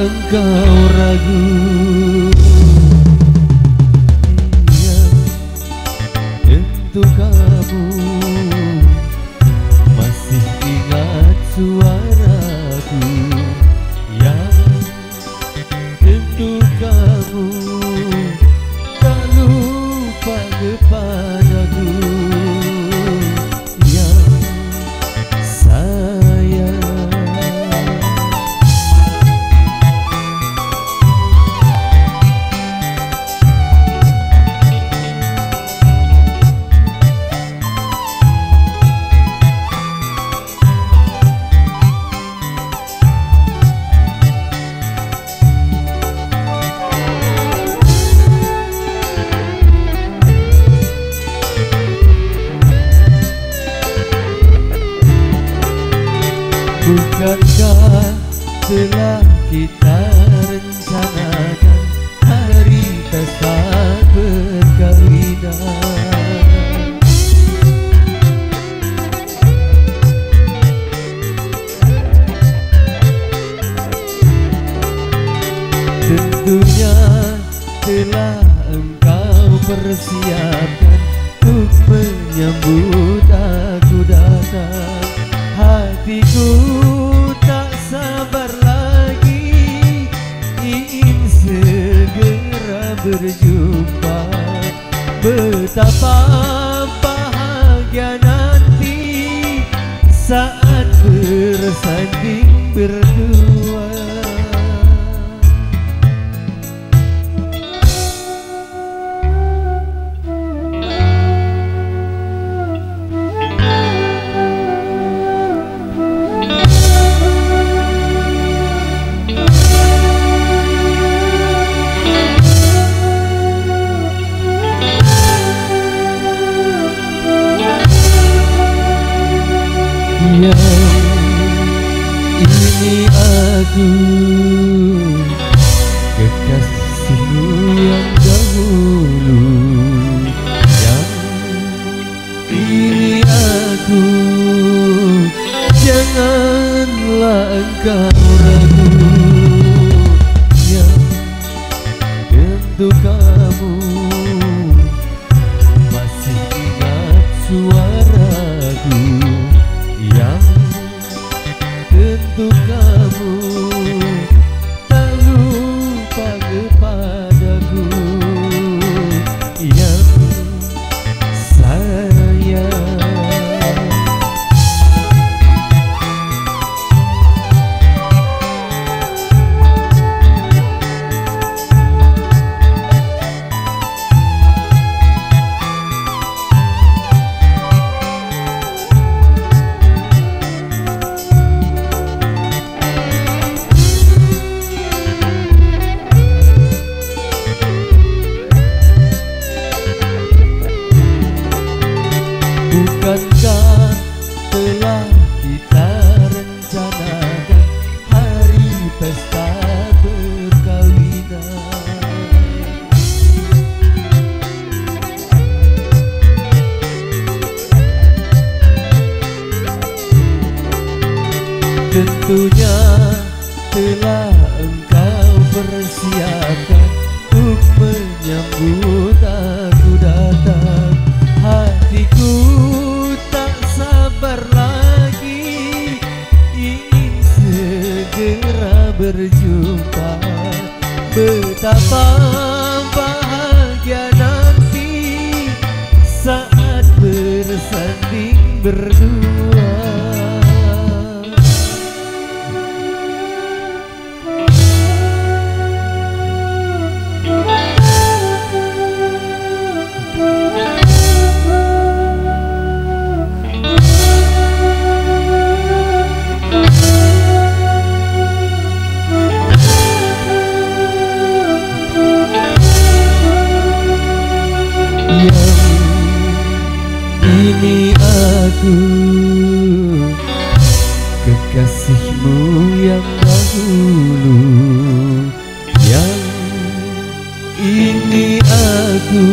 engkau ragu. Iya, tentu kamu masih ingat suaraku. Yang tentu kamu tak lupa kepadaku. Yang sayang, bukankah telah kita rencanakan hari pesta perkawinan? Tentunya telah engkau persiapkan untuk menyambut aku datang. Hatiku tak sabar lagi, ingin segera berjumpa. Betapa bahagia nanti saat bersanding berdua. Yang ini aku, kekasihmu yang dahulu. Yang ini aku, janganlah engkau ragu. Yang tentu kamu masih ingat suaraku. Yang tentu kamu tak lupa kepadaku. Yang sayang, bukankah telah kita rencanakan hari pesta perkawinan? Tentunya telah engkau persiapkan untuk menyambut aku datang. Hatiku tak sabar lagi, ingin segera berjumpa. Betapa bahagia nanti saat bersanding berdua. Ini aku, kekasihmu yang dahulu. Yang ini aku,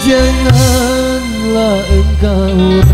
janganlah engkau